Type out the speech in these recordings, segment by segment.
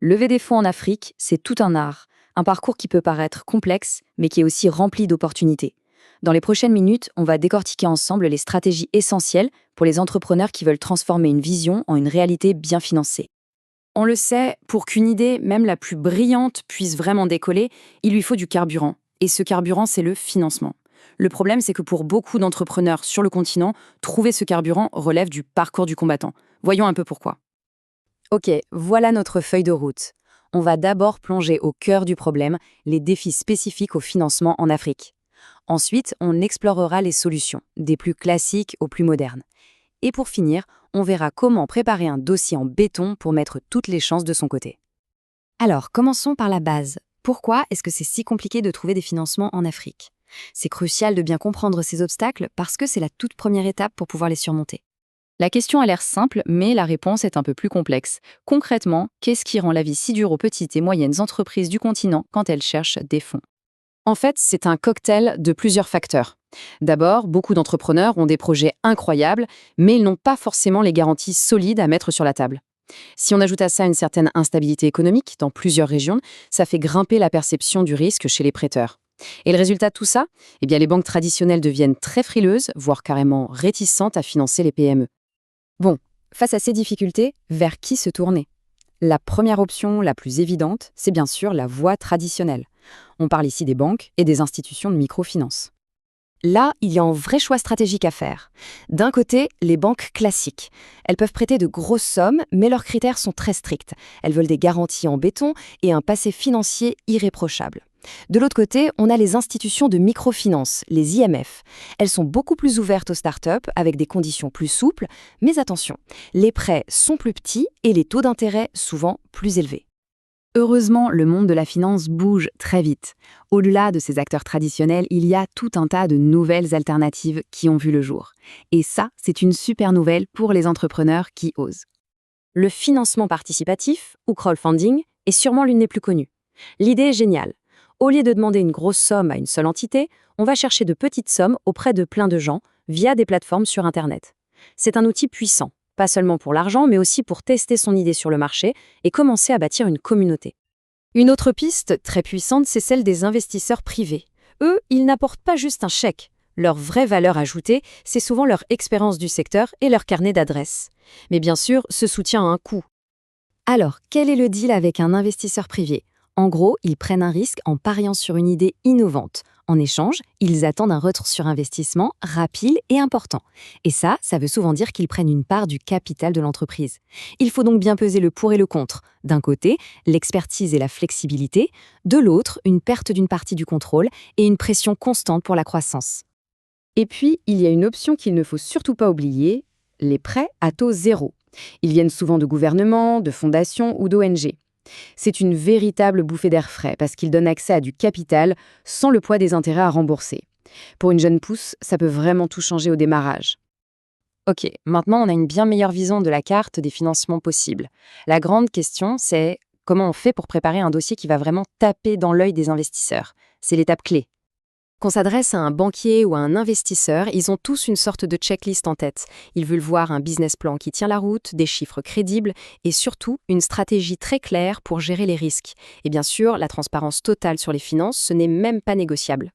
Lever des fonds en Afrique, c'est tout un art, un parcours qui peut paraître complexe, mais qui est aussi rempli d'opportunités. Dans les prochaines minutes, on va décortiquer ensemble les stratégies essentielles pour les entrepreneurs qui veulent transformer une vision en une réalité bien financée. On le sait, pour qu'une idée, même la plus brillante, puisse vraiment décoller, il lui faut du carburant. Et ce carburant, c'est le financement. Le problème, c'est que pour beaucoup d'entrepreneurs sur le continent, trouver ce carburant relève du parcours du combattant. Voyons un peu pourquoi. Ok, voilà notre feuille de route. On va d'abord plonger au cœur du problème, les défis spécifiques au financement en Afrique. Ensuite, on explorera les solutions, des plus classiques aux plus modernes. Et pour finir, on verra comment préparer un dossier en béton pour mettre toutes les chances de son côté. Alors, commençons par la base. Pourquoi est-ce que c'est si compliqué de trouver des financements en Afrique? C'est crucial de bien comprendre ces obstacles parce que c'est la toute première étape pour pouvoir les surmonter. La question a l'air simple, mais la réponse est un peu plus complexe. Concrètement, qu'est-ce qui rend la vie si dure aux petites et moyennes entreprises du continent quand elles cherchent des fonds? En fait, c'est un cocktail de plusieurs facteurs. D'abord, beaucoup d'entrepreneurs ont des projets incroyables, mais ils n'ont pas forcément les garanties solides à mettre sur la table. Si on ajoute à ça une certaine instabilité économique dans plusieurs régions, ça fait grimper la perception du risque chez les prêteurs. Et le résultat de tout ça? Eh bien, les banques traditionnelles deviennent très frileuses, voire carrément réticentes à financer les PME. Bon, face à ces difficultés, vers qui se tourner? La première option, la plus évidente, c'est bien sûr la voie traditionnelle. On parle ici des banques et des institutions de microfinance. Là, il y a un vrai choix stratégique à faire. D'un côté, les banques classiques. Elles peuvent prêter de grosses sommes, mais leurs critères sont très stricts. Elles veulent des garanties en béton et un passé financier irréprochable. De l'autre côté, on a les institutions de microfinance, les IMF. Elles sont beaucoup plus ouvertes aux startups avec des conditions plus souples, mais attention, les prêts sont plus petits et les taux d'intérêt souvent plus élevés. Heureusement, le monde de la finance bouge très vite. Au-delà de ces acteurs traditionnels, il y a tout un tas de nouvelles alternatives qui ont vu le jour. Et ça, c'est une super nouvelle pour les entrepreneurs qui osent. Le financement participatif, ou crowdfunding, est sûrement l'une des plus connues. L'idée est géniale. Au lieu de demander une grosse somme à une seule entité, on va chercher de petites sommes auprès de plein de gens via des plateformes sur Internet. C'est un outil puissant. Pas seulement pour l'argent, mais aussi pour tester son idée sur le marché et commencer à bâtir une communauté. Une autre piste très puissante, c'est celle des investisseurs privés. Eux, ils n'apportent pas juste un chèque. Leur vraie valeur ajoutée, c'est souvent leur expérience du secteur et leur carnet d'adresses. Mais bien sûr, ce soutien a un coût. Alors, quel est le deal avec un investisseur privé? En gros, ils prennent un risque en pariant sur une idée innovante. En échange, ils attendent un retour sur investissement rapide et important. Et ça veut souvent dire qu'ils prennent une part du capital de l'entreprise. Il faut donc bien peser le pour et le contre. D'un côté, l'expertise et la flexibilité. De l'autre, une perte d'une partie du contrôle et une pression constante pour la croissance. Et puis, il y a une option qu'il ne faut surtout pas oublier, les prêts à taux zéro. Ils viennent souvent de gouvernements, de fondations ou d'ONG. C'est une véritable bouffée d'air frais parce qu'il donne accès à du capital sans le poids des intérêts à rembourser. Pour une jeune pousse, ça peut vraiment tout changer au démarrage. Ok, maintenant on a une bien meilleure vision de la carte des financements possibles. La grande question, c'est comment on fait pour préparer un dossier qui va vraiment taper dans l'œil des investisseurs. C'est l'étape clé. Qu'on s'adresse à un banquier ou à un investisseur, ils ont tous une sorte de checklist en tête. Ils veulent voir un business plan qui tient la route, des chiffres crédibles et surtout une stratégie très claire pour gérer les risques. Et bien sûr, la transparence totale sur les finances, ce n'est même pas négociable.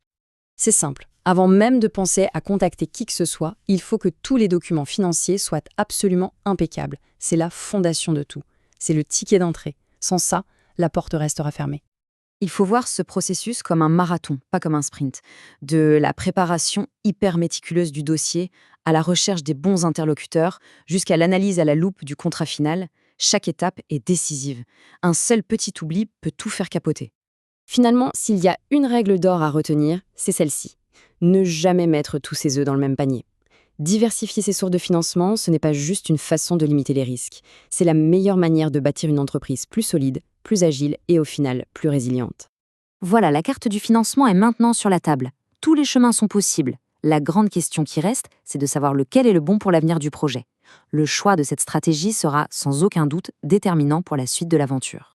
C'est simple. Avant même de penser à contacter qui que ce soit, il faut que tous les documents financiers soient absolument impeccables. C'est la fondation de tout. C'est le ticket d'entrée. Sans ça, la porte restera fermée. Il faut voir ce processus comme un marathon, pas comme un sprint. De la préparation hyper méticuleuse du dossier, à la recherche des bons interlocuteurs, jusqu'à l'analyse à la loupe du contrat final, chaque étape est décisive. Un seul petit oubli peut tout faire capoter. Finalement, s'il y a une règle d'or à retenir, c'est celle-ci. Ne jamais mettre tous ses œufs dans le même panier. Diversifier ses sources de financement, ce n'est pas juste une façon de limiter les risques. C'est la meilleure manière de bâtir une entreprise plus solide, plus agile et au final plus résiliente. Voilà, la carte du financement est maintenant sur la table. Tous les chemins sont possibles. La grande question qui reste, c'est de savoir lequel est le bon pour l'avenir du projet. Le choix de cette stratégie sera sans aucun doute déterminant pour la suite de l'aventure.